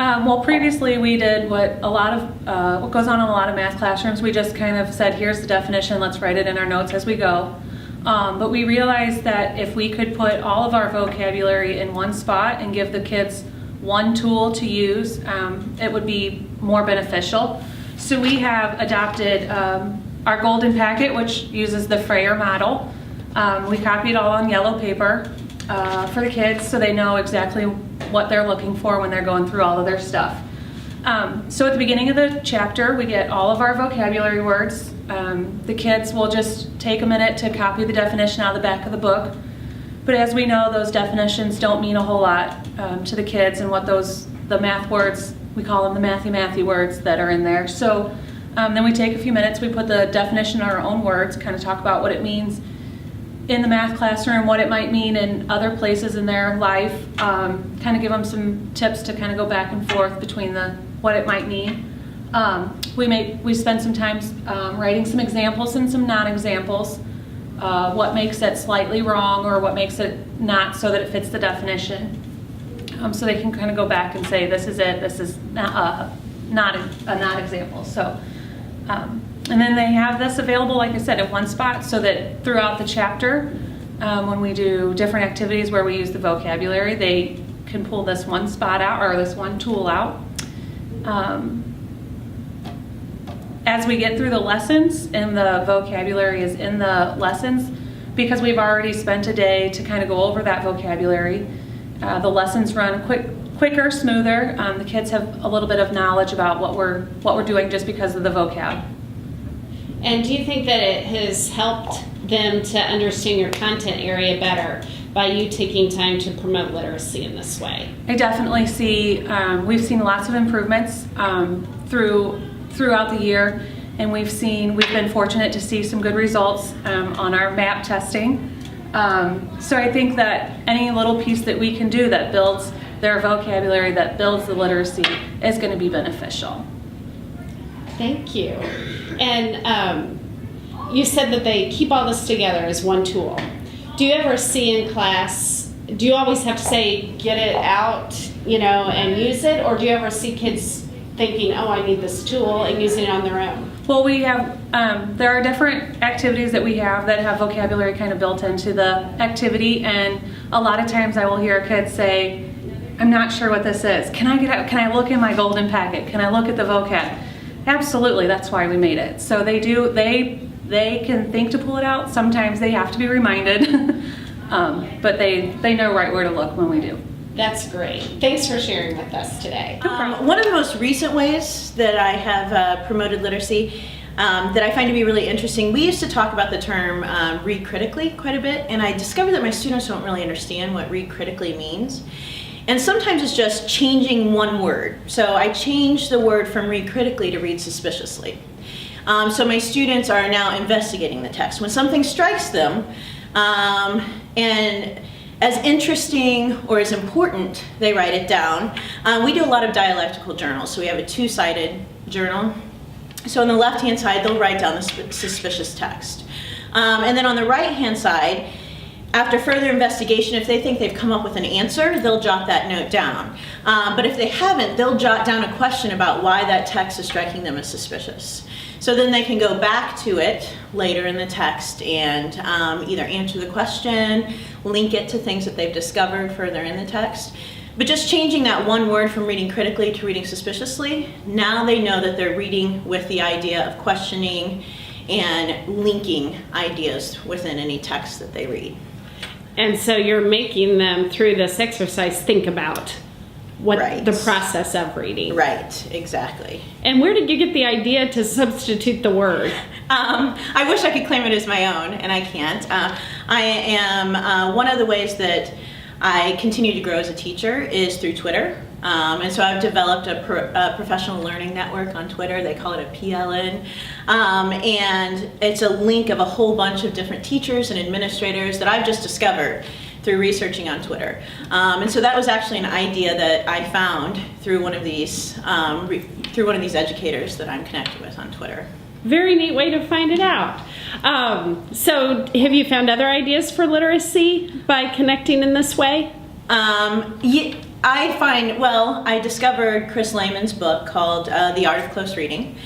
Well, previously we did what goes on in a lot of math classrooms. We just kind of said, here's the definition, let's write it in our notes as we go. But we realized that if we could put all of our vocabulary in one spot and give the kids one tool to use, it would be more beneficial. So we have adopted our golden packet, which uses the Frayer model. We copied it all on yellow paper for the kids so they know exactly what they're looking for when they're going through all of their stuff. So at the beginning of the chapter, we get all of our vocabulary words. The kids will just take a minute to copy the definition out of the back of the book. But as we know, those definitions don't mean a whole lot to the kids, and the math words, we call them the mathy words that are in there. So then we take a few minutes, we put the definition in our own words, kind of talk about what it means in the math classroom, what it might mean in other places in their life, kind of give them some tips to kind of go back and forth between what it might mean. We spend some time writing some examples and some non-examples, what makes it slightly wrong or what makes it not so that it fits the definition. So they can kind of go back and say, this is it, this is not a non-example. So, and then they have this available, like I said, at one spot so that throughout the chapter, when we do different activities where we use the vocabulary, they can pull this one spot out or this one tool out. As we get through the lessons and the vocabulary is in the lessons, because we've already spent a day to kind of go over that vocabulary, the lessons run quicker, smoother. The kids have a little bit of knowledge about what we're doing just because of the vocab. And do you think that it has helped them to understand your content area better by you taking time to promote literacy in this way? I definitely see, we've seen lots of improvements throughout the year, and we've been fortunate to see some good results on our MAP testing. So I think that any little piece that we can do that builds their vocabulary, that builds the literacy, is going to be beneficial. Thank you. And you said that they keep all this together as one tool. Do you ever see in class, do you always have to say, get it out, and use it? Or do you ever see kids thinking, oh, I need this tool, and using it on their own? Well, we have, there are different activities that we have that have vocabulary kind of built into the activity, and a lot of times I will hear a kid say, I'm not sure what this is. Can I look in my golden packet? Can I look at the vocab? Absolutely, that's why we made it. So they can think to pull it out. Sometimes they have to be reminded, but they know right where to look when we do. That's great. Thanks for sharing with us today. One of the most recent ways that I have promoted literacy that I find to be really interesting, we used to talk about the term read critically quite a bit, and I discovered that my students don't really understand what read critically means. And sometimes it's just changing one word. So I changed the word from read critically to read suspiciously. So my students are now investigating the text. When something strikes them, and as interesting or as important, they write it down. We do a lot of dialectical journals, so we have a two-sided journal. So on the left-hand side, they'll write down the suspicious text. And then on the right-hand side, after further investigation, if they think they've come up with an answer, they'll jot that note down. But if they haven't, they'll jot down a question about why that text is striking them as suspicious. So then they can go back to it later in the text and either answer the question, link it to things that they've discovered further in the text. But just changing that one word from reading critically to reading suspiciously, now they know that they're reading with the idea of questioning and linking ideas within any text that they read. And so you're making them, through this exercise, think about what the process of reading. Right, exactly. And where did you get the idea to substitute the word? I wish I could claim it as my own, and I can't. I am, one of the ways that I continue to grow as a teacher is through Twitter. And so I've developed a professional learning network on Twitter. They call it a PLN. And it's a link of a whole bunch of different teachers and administrators that I've just discovered through researching on Twitter. And so that was actually an idea that I found through one of these educators that I'm connected with on Twitter. Very neat way to find it out. So have you found other ideas for literacy by connecting in this way? I find, well, I discovered Chris Lehman's book called The Art of Close Reading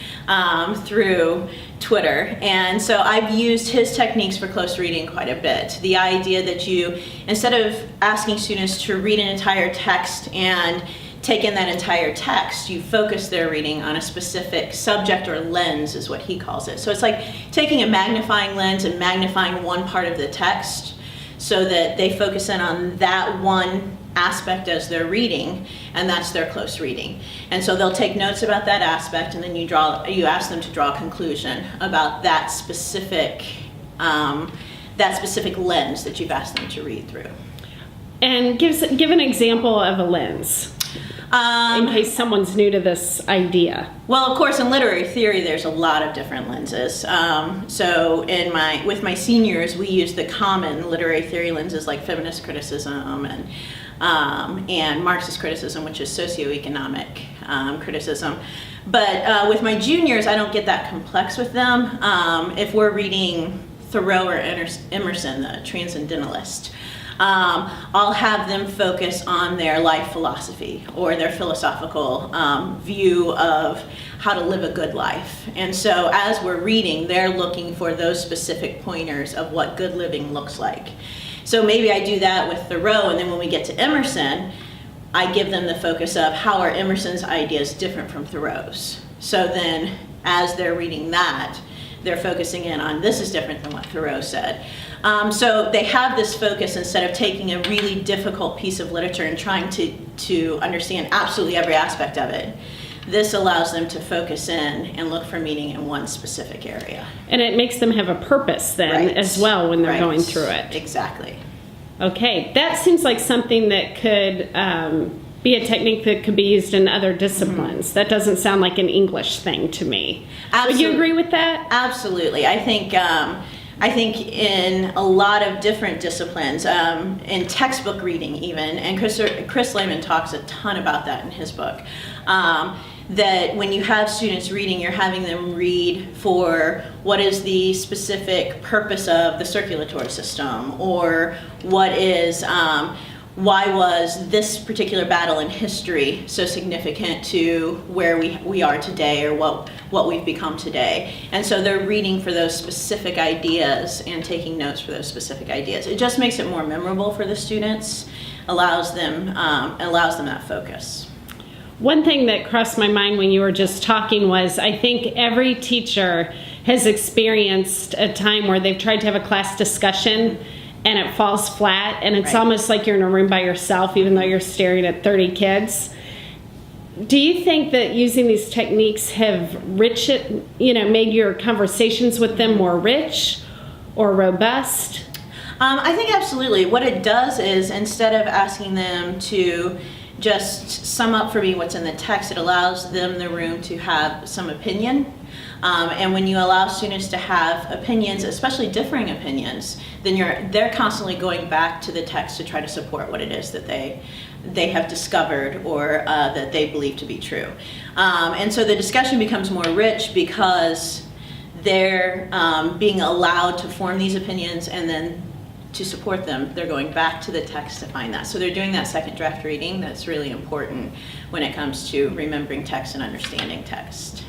through Twitter. And so I've used his techniques for close reading quite a bit. The idea that you, instead of asking students to read an entire text and take in that entire text, you focus their reading on a specific subject or lens is what he calls it. So it's like taking a magnifying lens and magnifying one part of the text so that they focus in on that one aspect as they're reading, and that's their close reading. And so they'll take notes about that aspect, and then you ask them to draw a conclusion about that specific lens that you've asked them to read through. And give an example of a lens, in case someone's new to this idea. Well, of course, in literary theory, there's a lot of different lenses. So with my seniors, we use the common literary theory lenses like feminist criticism and Marxist criticism, which is socioeconomic criticism. But with my juniors, I don't get that complex with them. If we're reading Thoreau or Emerson, the Transcendentalist, I'll have them focus on their life philosophy or their philosophical view of how to live a good life. And so as we're reading, they're looking for those specific pointers of what good living looks like. So maybe I do that with Thoreau, and then when we get to Emerson, I give them the focus of how are Emerson's ideas different from Thoreau's. So then as they're reading that, they're focusing in on this is different than what Thoreau said. So they have this focus instead of taking a really difficult piece of literature and trying to understand absolutely every aspect of it. This allows them to focus in and look for meaning in one specific area. And it makes them have a purpose then as well when they're going through it. Exactly. Okay, that seems like something that could be a technique that could be used in other disciplines. That doesn't sound like an English thing to me. Would you agree with that? Absolutely. I think in a lot of different disciplines, in textbook reading even, and Chris Lehman talks a ton about that in his book, that when you have students reading, you're having them read for what is the specific purpose of the circulatory system, or what is, why was this particular battle in history so significant to where we are today, or what we've become today. And so they're reading for those specific ideas and taking notes for those specific ideas. It just makes it more memorable for the students, allows them that focus. One thing that crossed my mind when you were just talking was I think every teacher has experienced a time where they've tried to have a class discussion and it falls flat, and it's almost like you're in a room by yourself even though you're staring at 30 kids. Do you think that using these techniques have made your conversations with them more rich or robust? I think absolutely. What it does is, instead of asking them to just sum up for me what's in the text, it allows them the room to have some opinion. And when you allow students to have opinions, especially differing opinions, then they're constantly going back to the text to try to support what it is that they have discovered or that they believe to be true. And so the discussion becomes more rich because they're being allowed to form these opinions, and then to support them, they're going back to the text to find that. So they're doing that second draft reading that's really important when it comes to remembering text and understanding text.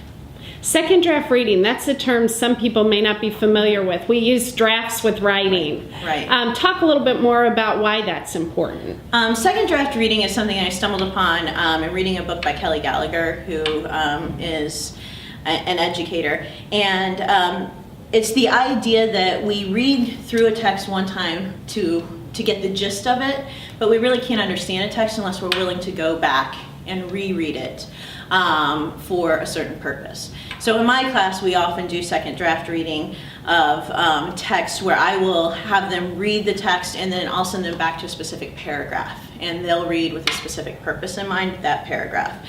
Second draft reading, that's a term some people may not be familiar with. We use drafts with writing. Right. Talk a little bit more about why that's important. Second draft reading is something I stumbled upon in reading a book by Kelly Gallagher, who is an educator. And it's the idea that we read through a text one time to get the gist of it, but we really can't understand a text unless we're willing to go back and reread it for a certain purpose. So in my class, we often do second draft reading of text, where I will have them read the text and then I'll send them back to a specific paragraph, and they'll read with a specific purpose in mind that paragraph.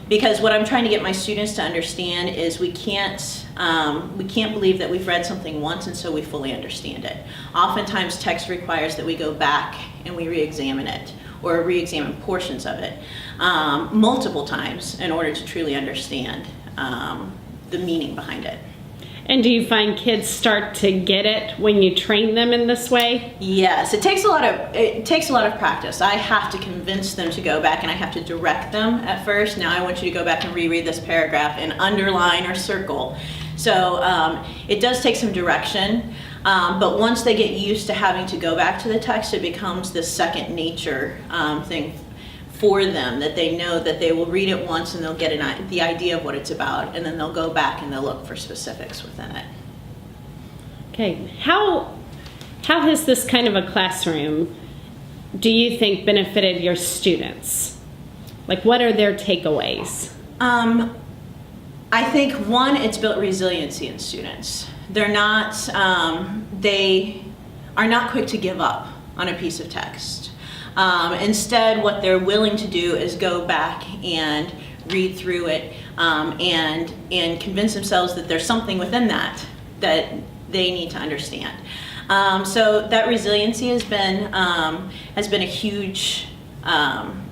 Because what I'm trying to get my students to understand is we can't believe that we've read something once and so we fully understand it. Oftentimes text requires that we go back and we re-examine it, or re-examine portions of it multiple times in order to truly understand the meaning behind it. And do you find kids start to get it when you train them in this way? Yes, it takes a lot of practice. I have to convince them to go back, and I have to direct them at first. Now I want you to go back and reread this paragraph and underline or circle. So it does take some direction, but once they get used to having to go back to the text, it becomes this second nature thing for them, that they know that they will read it once and they'll get the idea of what it's about, and then they'll go back and they'll look for specifics within it. Okay, how has this kind of a classroom, do you think, benefited your students? Like, what are their takeaways? I think, one, it's built resiliency in students. They are not quick to give up on a piece of text. Instead, what they're willing to do is go back and read through it and convince themselves that there's something within that they need to understand. So that resiliency has been a huge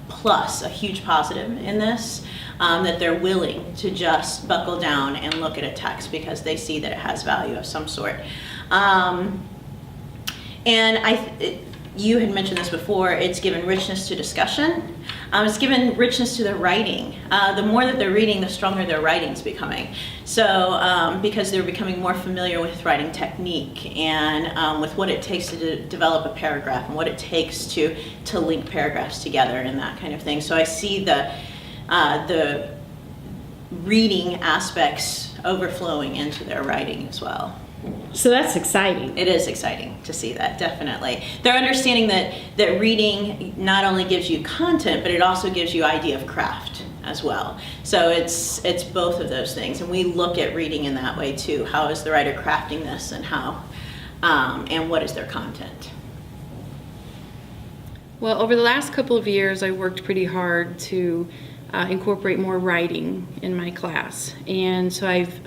plus, a huge positive in this, that they're willing to just buckle down and look at a text because they see that it has value of some sort. You had mentioned this before, it's given richness to discussion. It's given richness to their writing. The more that they're reading, the stronger their writing's becoming. So, because they're becoming more familiar with writing technique and with what it takes to develop a paragraph and what it takes to link paragraphs together and that kind of thing. So I see the reading aspects overflowing into their writing as well. So that's exciting. It is exciting to see that, definitely. They're understanding that reading not only gives you content, but it also gives you idea of craft as well. So it's both of those things, and we look at reading in that way too. How is the writer crafting this, and and what is their content? Well, over the last couple of years, I worked pretty hard to incorporate more writing in my class, and so I've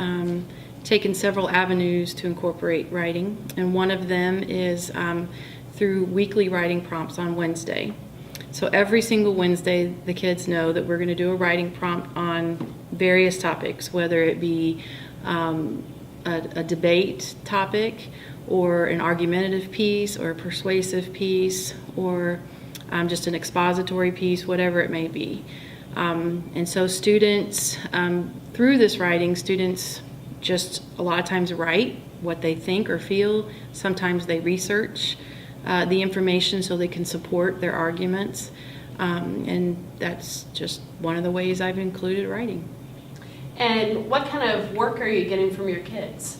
taken several avenues to incorporate writing, and one of them is through weekly writing prompts on Wednesday. So every single Wednesday, the kids know that we're going to do a writing prompt on various topics, whether it be a debate topic, or an argumentative piece, or a persuasive piece, or just an expository piece, whatever it may be. And so students, through this writing, students just a lot of times write what they think or feel. Sometimes they research the information so they can support their arguments. And that's just one of the ways I've included writing. And what kind of work are you getting from your kids?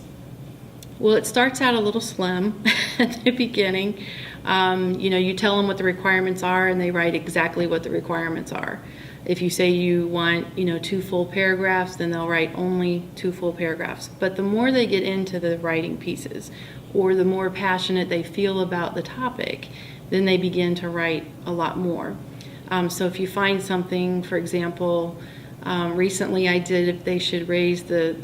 Well, it starts out a little slim at the beginning. You tell them what the requirements are, and they write exactly what the requirements are. If you say you want, 2 full paragraphs, then they'll write only 2 full paragraphs. But the more they get into the writing pieces, or the more passionate they feel about the topic, then they begin to write a lot more. So if you find something, for example, recently I did if they should raise the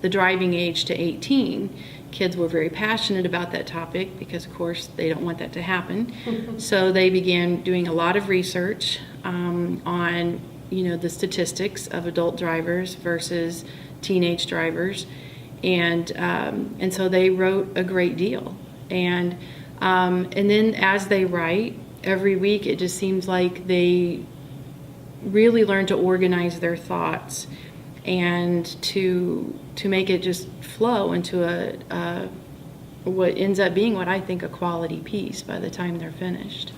driving age to 18. Kids were very passionate about that topic because, of course, they don't want that to happen. So they began doing a lot of research on, the statistics of adult drivers versus teenage drivers, and so they wrote a great deal. And then as they write every week, it just seems like they really learn to organize their thoughts and to make it just flow into what ends up being what I think a quality piece by the time they're finished.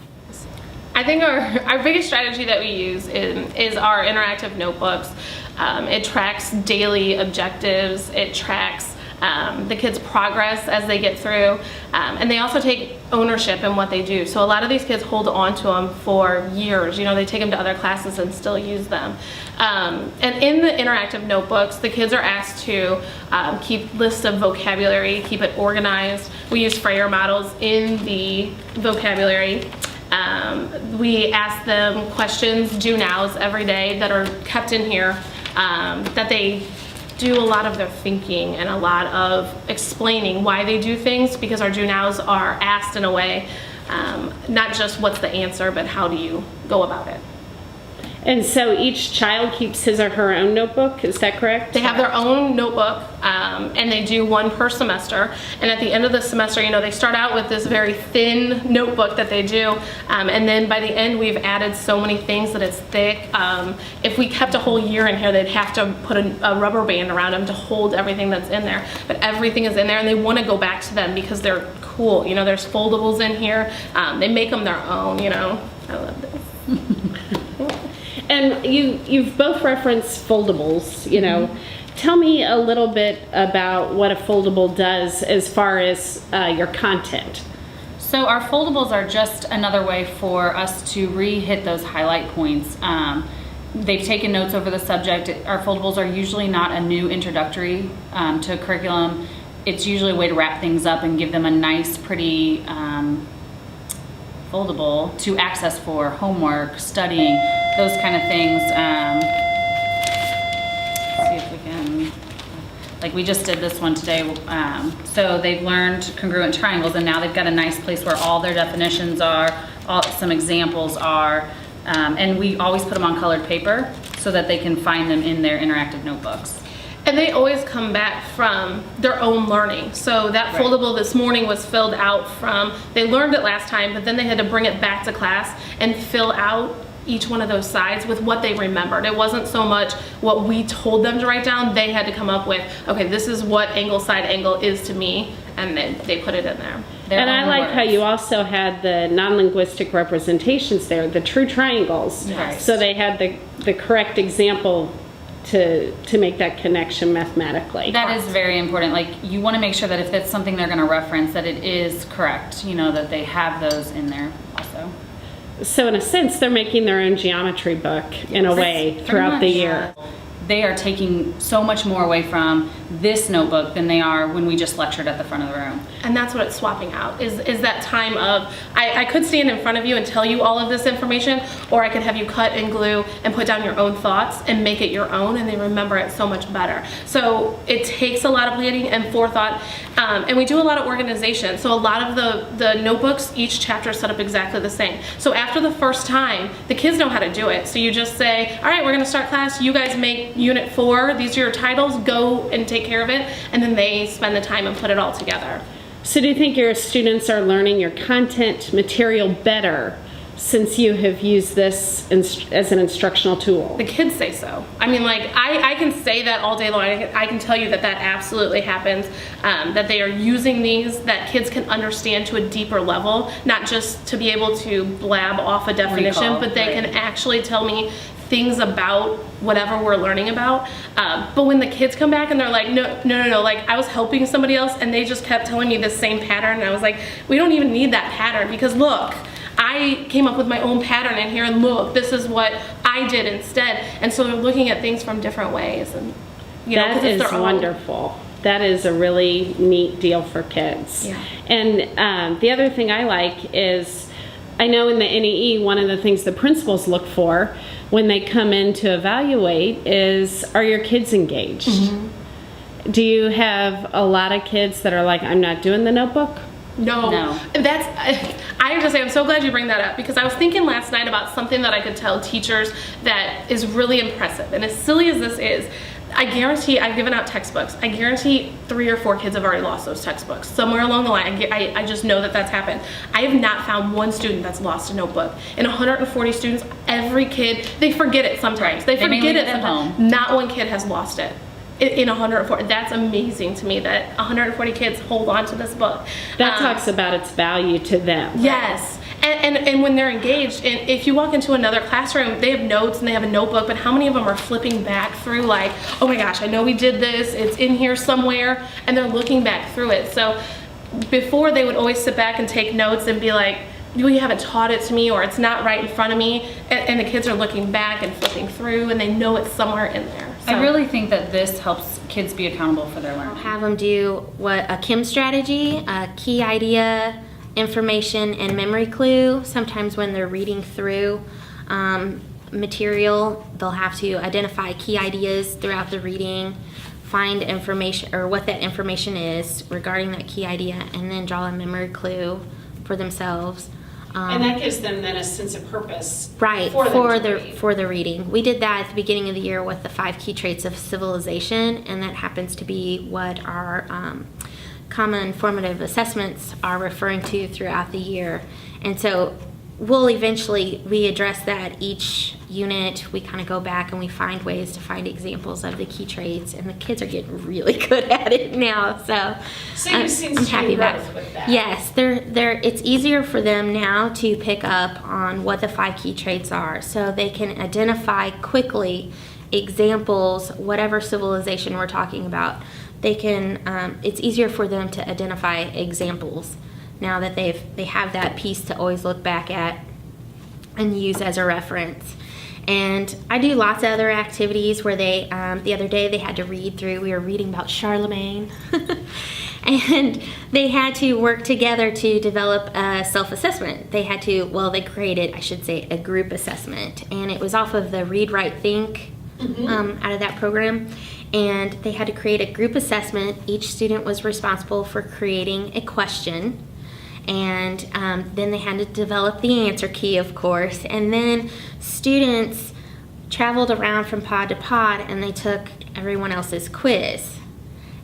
I think our biggest strategy that we use is our interactive notebooks. It tracks daily objectives. It tracks the kids' progress as they get through, and they also take ownership in what they do. So a lot of these kids hold on to them for years. They take them to other classes and still use them. And in the interactive notebooks, the kids are asked to keep lists of vocabulary, keep it organized. We use Frayer models in the vocabulary. We ask them questions, do nows every day that are kept in here, that they do a lot of their thinking and a lot of explaining why they do things, because our do nows are asked in a way, not just what's the answer, but how do you go about it. And so each child keeps his or her own notebook, is that correct? They have their own notebook, and they do one per semester. And at the end of the semester, they start out with this very thin notebook that they do, and then by the end, we've added so many things that it's thick. If we kept a whole year in here, they'd have to put a rubber band around them to hold everything that's in there. But everything is in there, and they want to go back to them because they're cool. There's foldables in here. They make them their own. I love this. And you've both referenced foldables, Tell me a little bit about what a foldable does as far as your content. So our foldables are just another way for us to re-hit those highlight points. They've taken notes over the subject. Our foldables are usually not a new introductory to a curriculum. It's usually a way to wrap things up and give them a nice, pretty foldable to access for homework, studying, those kind of things. Let's see if we can, like we just did this one today. So they've learned congruent triangles, and now they've got a nice place where all their definitions are, some examples are, and we always put them on colored paper so that they can find them in their interactive notebooks. And they always come back from their own learning. So that Right. foldable this morning was filled out from, they learned it last time, but then they had to bring it back to class and fill out each one of those sides with what they remembered. It wasn't so much what we told them to write down. They had to come up with, okay, this is what angle side angle is to me, and then they put it in there. Their And I own like how words. you also had the non-linguistic representations there, the true triangles. Right. So they had the correct example to make that connection mathematically. That is very important. Like, you want to make sure that if it's something they're going to reference, that it is correct, that they have those in there also. So in a sense, they're making their own geometry book in a way Pretty throughout the much. year. They are taking so much more away from this notebook than they are when we just lectured at the front of the room. And that's what it's swapping out, is that time of, I could stand in front of you and tell you all of this information, or I could have you cut and glue and put down your own thoughts and make it your own, and they remember it so much better. So it takes a lot of planning and forethought, and we do a lot of organization. So a lot of the notebooks, each chapter is set up exactly the same. So after the first time, the kids know how to do it. So you just say, all right, we're gonna start class, you guys make unit 4, these are your titles, go and take care of it, and then they spend the time and put it all together. So do you think your students are learning your content material better since you have used this as an instructional tool? The kids say so. I mean, like, I can say that all day long. I can tell you that absolutely happens, that they are using these, that kids can understand to a deeper level, not just to be able to blab off a definition, Recall, but they right. can actually tell me things about whatever we're learning about. But when the kids come back and they're like, no, like, I was helping somebody else and they just kept telling me the same pattern, and I was like, we don't even need that pattern, because look, I came up with my own pattern in here, and look, this is what I did instead. And so they're looking at things from different ways, and That 'cause it's is their own. wonderful. That is a really neat deal for kids. Yeah. And the other thing I like is, I know in the NEE, one of the things the principals look for when they come in to evaluate is, are your kids engaged? Mm-hmm. Do you have a lot of kids that are like, I'm not doing the notebook? No. That's, I have to say, I'm so glad you bring that up, because I was thinking last night about something that I could tell teachers that is really impressive. And as silly as this is, I guarantee, I've given out textbooks. I guarantee 3 or 4 kids have already lost those textbooks. Somewhere along the line, I just know that that's happened. I have not found one student that's lost a notebook. In 140 students, every kid, they forget it sometimes. Right. They They may forget leave it it at sometimes. home. Not one kid has lost it. In 140, that's amazing to me that 140 kids hold on to this book. That talks about its value to them. Yes. And when they're engaged, and if you walk into another classroom, they have notes and they have a notebook, but how many of them are flipping back through like, oh my gosh, I know we did this, it's in here somewhere, and they're looking back through it. So before, they would always sit back and take notes and be like, you haven't taught it to me, or it's not right in front of me, and the kids are looking back and flipping through, and they know it's somewhere in there. So. I really think that this helps kids be accountable for their learning. Have them do a KIM strategy, a key idea, information, and memory clue. Sometimes when they're reading through material, they'll have to identify key ideas throughout the reading, find information or what that information is regarding that key idea, and then draw a memory clue for themselves. And that gives them then a sense of purpose. Right, for them to read. for the reading. We did that at the beginning of the year with the 5 key traits of civilization, and that happens to be what our common formative assessments are referring to throughout the year. And so we address that each unit. We kind of go back and we find ways to find examples of the key traits, and the kids are getting really good at it now. So you've seen I'm student happy about growth it. with that. Yes, it's easier for them now to pick up on what the 5 key traits are, so they can identify quickly examples, whatever civilization we're talking about. They can. It's easier for them to identify examples now that they have that piece to always look back at and use as a reference. And I do lots of other activities where they, the other day they had to read through, we were reading about Charlemagne, and they had to work together to develop a self-assessment. They created, I should say, a group assessment, and it was off of the Read, Write, Think out of that program. And they had to create a group assessment. Each student was responsible for creating a question. And then they had to develop the answer key, of course. And then students traveled around from pod to pod, and they took everyone else's quiz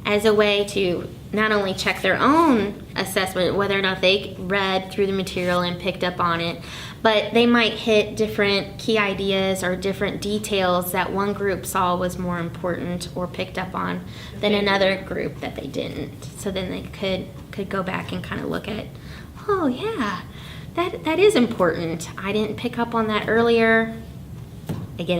as a way to not only check their own assessment, whether or not they read through the material and picked up on it, but they might hit different key ideas or different details that one group saw was more important or picked up on than another group that they didn't. So then they could go back and kind of look at, oh yeah, that is important. I didn't pick up on that earlier. I get it.